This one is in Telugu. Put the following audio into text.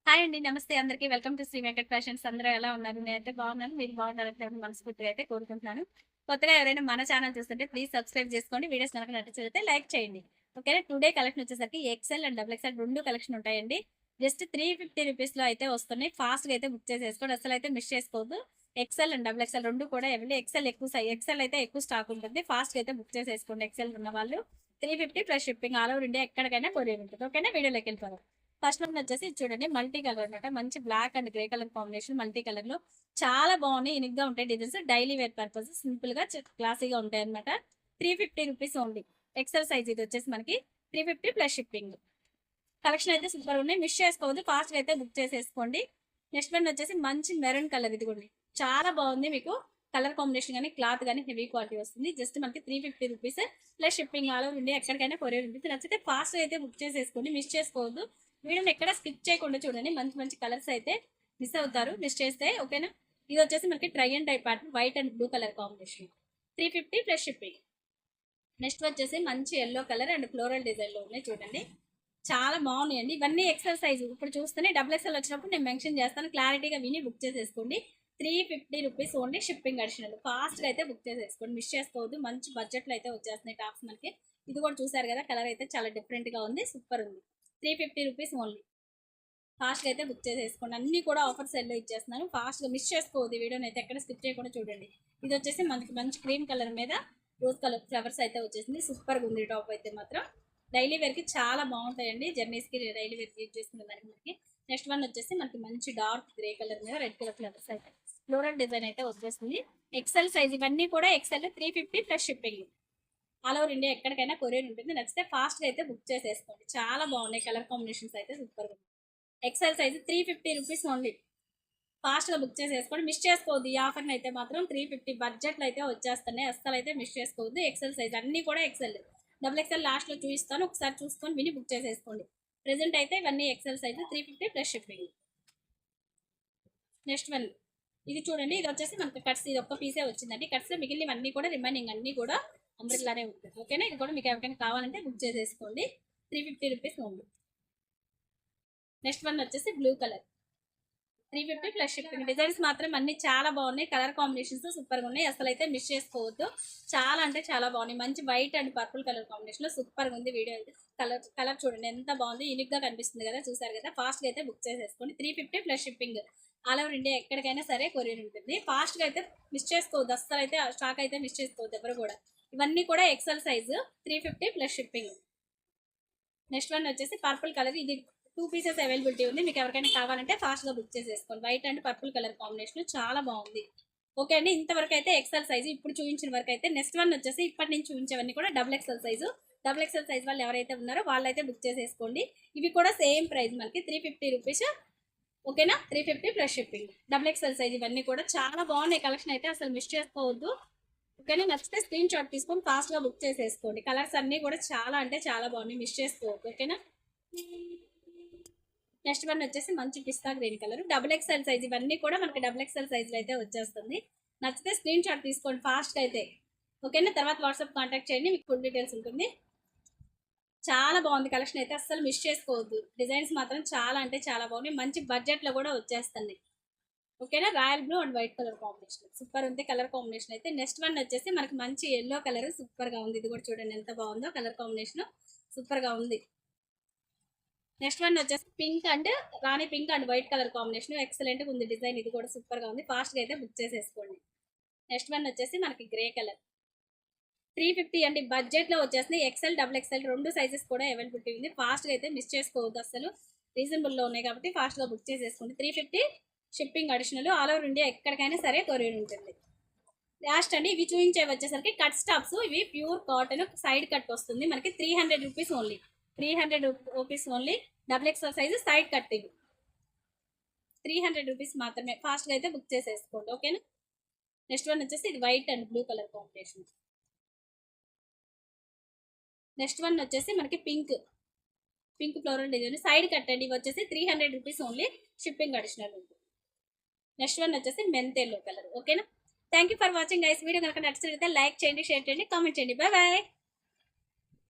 హాయ్ అండి. నమస్తే అందరికీ. Welcome to Shri Venkat fashions. అందరూ ఎలా ఉన్నారు? నేనైతే బాగున్నాను. మీరు బాగున్నారని మనస్ఫూర్తిగా అయితే కోరుకుంటున్నాను. కొత్తగా ఎవరైనా మన ఛానల్ చూస్తుంటే ప్లీజ్ సబ్స్క్రైబ్ చేసుకోండి. వీడియోస్ కనుక నచ్చితే లైక్ చేయండి. ఓకేనా. టుడే కలెక్షన్ వచ్చేసరికి XL and double XL 2 collection ఉంటాయండి. జస్ట్ 350 రూపీస్‌లో అయితే వస్తున్నాయి. ఫాస్ట్‌గా అయితే బుక్ చేసేసుకోండి. అసలైతే మిస్ చేసుకోవద్దు. ఎక్సెల్ అండ్ డబుల్ ఎక్సెల్ 2 కూడా అవైలబుల్. ఎక్సెల్ అయితే ఎక్కువ స్టాక్ ఉంటుంది. ఫాస్ట్‌గా అయితే బుక్ చేసేసుకోండి. ఎక్సెల్ ఉన్న వాళ్ళు 350 plus shipping all over India ఎక్కడికైనా కొరియర్ ఉంటుంది. ఓకేనా. వీడియోలోకి వెళ్ళిపోదాం. ఫస్ట్ వన్ వచ్చేసి ఇది చూడండి, మల్టీ కలర్ అనమాట. మంచి black and grey colour combination, multi colour లో చాలా బాగున్నాయి. యూనిక్ గా ఉంటాయి designs. Daily wear purpose simple గా క్లాసీగా ఉంటాయి అనమాట. 350 రూపీస్ ఓన్లీ. ఎక్సెల్ సైజ్ ఇది వచ్చేసి మనకి 350 ప్లస్ షిప్పింగ్. కలెక్షన్ అయితే సూపర్ ఉన్నాయి. మిస్ చేసుకోవద్దు. ఫాస్ట్ గా అయితే బుక్ చేసేసుకోండి. నెక్స్ట్ వన్ వచ్చేసి మంచి మెరూన్ కలర్. ఇది కూడా చాలా బాగుంది. మీకు కలర్ కాంబినేషన్ కానీ క్లాత్ కానీ హెవీ క్వాలిటీ వస్తుంది. జస్ట్ మనకి 350 rupees plus shipping all over India ఎక్కడికైనా కొరియర్ ఉంటుంది. నచ్చితే ఫాస్ట్ అయితే బుక్ చేసేసుకోండి. మిస్ చేసుకోవద్దు. వీడియోని ఎక్కడ స్కిప్ చేయకుండా చూడండి. మంచి మంచి కలర్స్ అయితే మిస్ అవుతారు మిస్ చేస్తే. ఓకేనా. ఇది వచ్చేసి మనకి try and type pattern, white and blue colour combination, 350 plus shipping. Next వచ్చేసి మంచి yellow colour and floral design లో ఉన్నాయి. చూడండి చాలా బాగున్నాయండి. ఇవన్నీ ఎక్సెల్ సైజ్. ఇప్పుడు చూస్తేనే డబుల్ ఎక్సెల్ వచ్చినప్పుడు నేను మెన్షన్ చేస్తాను. క్లారిటీగా విని బుక్ చేసేసుకోండి. 350 rupees only. Shipping additional. Fast గా అయితే బుక్ చేసేసుకోండి. మిస్ చేసుకోవద్దు. మంచి బడ్జెట్ లో అయితే వచ్చేస్తున్నాయి టాప్స్ మనకి. ఇది కూడా చూసారు కదా, కలర్ అయితే చాలా డిఫరెంట్ గా ఉంది. సూపర్ ఉంది. 350 రూపీస్ ఓన్లీ. ఫాస్ట్గా అయితే బుక్ చేసేసుకోండి. అన్ని కూడా ఆఫర్ సెల్లో ఇచ్చేస్తున్నాను. ఫాస్ట్గా మిస్ చేసుకోవద్దు. వీడియోని అయితే ఎక్కడ స్కిప్ చేయకుండా చూడండి. ఇది వచ్చేసి మనకి మంచి క్రీమ్ కలర్ మీద రోజ్ కలర్ ఫ్లవర్స్ అయితే వచ్చేసింది. సూపర్గా ఉంది టాప్ అయితే మాత్రం. డైలీ వేర్కి చాలా బాగుంటాయండి. జర్నీస్కి డైలీ వేర్కి యూజ్ చేసుకునే దానికి మనకి. నెక్స్ట్ వన్ వచ్చేసి మనకి మంచి డార్క్ గ్రే కలర్ మీద రెడ్ కలర్ ఫ్లవర్స్ అయితే ఫ్లోరల్ డిజైన్ అయితే వచ్చేస్తుంది. XL size. ఇవన్నీ కూడా XL 350 plus shipping. All over India ఎక్కడికైనా కొరియర్ ఉంటుంది. నచ్చితే ఫాస్ట్గా అయితే బుక్ చేసేసుకోండి. చాలా బాగున్నాయి. కలర్ కాంబినేషన్స్ అయితే సూపర్గా. XL size 350 rupees only. ఫాస్ట్గా బుక్ చేసేసుకోండి. మిస్ చేసుకోవద్దు. ఈ ఆఫర్ని అయితే మాత్రం 350 బడ్జెట్లో అయితే వచ్చేస్తున్నాయి. అస్సలు అయితే మిస్ చేసుకోవద్దు. ఎక్సెల్ సైజ్ అన్నీ కూడా ఎక్సెల్. డబుల్ ఎక్సెల్ లాస్ట్లో చూపిస్తాను. ఒకసారి చూసుకొని విని బుక్ చేసేసుకోండి. ప్రెసెంట్ అయితే ఇవన్నీ XL size 350 plus shipping. Next one ఇది చూడండి. ఇది వచ్చేసి మనకి కట్స్. ఇది ఒక్క పీసే వచ్చిందండి కట్స్. మిగిలినవన్నీ కూడా రిమైనింగ్ అన్నీ కూడా అంబ్రెల్లానే ఉంటుంది. ఓకేనా. ఇది కూడా మీకు ఎవరికైనా కావాలంటే బుక్ చేసేసుకోండి. 350 రూపీస్ ఓన్లీ. నెక్స్ట్ వన్ వచ్చేసి blue colour, 350 plus shipping. Designs మాత్రం అన్ని చాలా బాగున్నాయి. కలర్ కాంబినేషన్స్ సూపర్గా ఉన్నాయి. అసలు అయితే మిస్ చేసుకోవద్దు. చాలా అంటే చాలా బాగున్నాయి. మంచి white and purple colour combination లో సూపర్గా ఉంది. వీడియో కలర్ కలర్ చూడండి ఎంత బాగుంది. యూనిక్ గా కనిపిస్తుంది కదా, చూసారు కదా. ఫాస్ట్ గా అయితే బుక్ చేసేసుకోండి. 350 plus shipping. All over India ఎక్కడికైనా సరే కొరియర్ ఉంటుంది. ఫాస్ట్ గా అయితే మిస్ చేసుకోవద్దు. అస్సలు అయితే స్టాక్ అయితే మిస్ చేసుకోవద్దు ఎవరు కూడా. ఇవన్నీ కూడా XL size 350 plus shipping. Next one వచ్చేసి పర్పుల్ కలర్. ఇది 2 పీసెస్ అవైలబిలిటీ ఉంది. మీకు ఎవరికైనా కావాలంటే ఫాస్ట్ గా బుక్ చేసేసుకోండి. White and purple colour combination చాలా బాగుంది. ఓకే అండి. ఇంతవరకు అయితే ఎక్సెల్ సైజు ఇప్పుడు చూపించిన వరకు అయితే. నెక్స్ట్ వన్ వచ్చేసి ఇప్పటి నుంచి చూపించేవన్నీ కూడా double XL size. Double XL size వాళ్ళు ఎవరైతే ఉన్నారో వాళ్ళైతే బుక్ చేసేసుకోండి. ఇవి కూడా సేమ్ ప్రైస్ మనకి 350 రూపీస్. ఓకేనా. 350 plus shipping. Double XL size ఇవన్నీ కూడా చాలా బాగున్నాయి. కలెక్షన్ అయితే అసలు మిస్ చేసుకోవద్దు. ఓకేనా. నచ్చితే స్క్రీన్ షాట్ తీసుకొని ఫాస్ట్ గా బుక్ చేసేసుకోండి. కలర్స్ అన్ని కూడా చాలా అంటే చాలా బాగున్నాయి. మిస్ చేసుకోవద్దు. ఓకేనా. నెక్స్ట్ వన్ వచ్చేసి మంచి పిస్తా green colour, double XL size. ఇవన్నీ కూడా మనకి డబుల్ ఎక్స్ఎల్ సైజ్ లో అయితే వచ్చేస్తుంది. నచ్చితే స్క్రీన్ షాట్ తీసుకోండి ఫాస్ట్ అయితే. ఓకేనా. తర్వాత వాట్సాప్ కాంటాక్ట్ చేయండి. మీకు ఫుల్ డీటెయిల్స్ ఉంటుంది. చాలా బాగుంది కలెక్షన్ అయితే. అస్సలు మిస్ చేసుకోవద్దు. డిజైన్స్ మాత్రం చాలా అంటే చాలా బాగున్నాయి. మంచి బడ్జెట్ లో కూడా వచ్చేస్తుంది. ఓకేనా. Royal blue and white colour combination super ఉంది. కలర్ కాంబినేషన్ అయితే నెక్స్ట్ వన్ వచ్చేసి మనకి మంచి ఎల్లో కలర్ సూపర్ గా ఉంది. ఇది కూడా చూడండి ఎంత బాగుందో. కలర్ కాంబినేషన్ సూపర్ గా ఉంది. నెక్స్ట్ వన్ వచ్చేసి pink and Rani pink and white colour combination excellent గా ఉంది. డిజైన్ ఇది కూడా సూపర్ గా ఉంది. ఫాస్ట్ గా అయితే బుక్ చేసేసుకోండి. నెక్స్ట్ వన్ వచ్చేసి మనకి గ్రే కలర్, 350 అండి. బడ్జెట్ లో వచ్చేసి ఎక్సెల్ డబుల్ ఎక్సెల్ 2 సైజెస్ కూడా అవైలబిలిటీ ఉంది. ఫాస్ట్ గా అయితే మిస్ చేసుకోవద్దు. అసలు రీజనబుల్ లో ఉన్నాయి కాబట్టి ఫాస్ట్ గా బుక్ చేసేసుకోండి. 350 shipping additional. All over India ఎక్కడికైనా సరే కొరియర్ ఉంటుంది. లాస్ట్ అండి ఇవి చూపించేవి వచ్చేసరికి కట్ స్టాప్స్. ఇవి ప్యూర్ కాటన్ సైడ్ కట్ వస్తుంది మనకి. 300 rupees only. 300 rupees only. Double XL size side cut. ఇవి 300 రూపీస్ మాత్రమే. ఫాస్ట్ గా అయితే బుక్ చేసేసుకోండి. ఓకేనా. నెక్స్ట్ వన్ వచ్చేసి ఇది white and blue colour combination. Next one వచ్చేసి మనకి pink, pink floral design side cut అండి. ఇవి వచ్చేసి 300 రూపీస్ ఓన్లీ. షిప్పింగ్ అడిషనల్ ఉంటుంది. నెక్స్ట్ వన్ వచ్చేసి మెంత్ ఎల్లో కలర్. ఓకేనా. Thank you for watching guys. Video కనుక నచ్చినట్లయితే లైక్ చేయండి, షేర్ చేయండి, కామెంట్ చేయండి. Bye bye.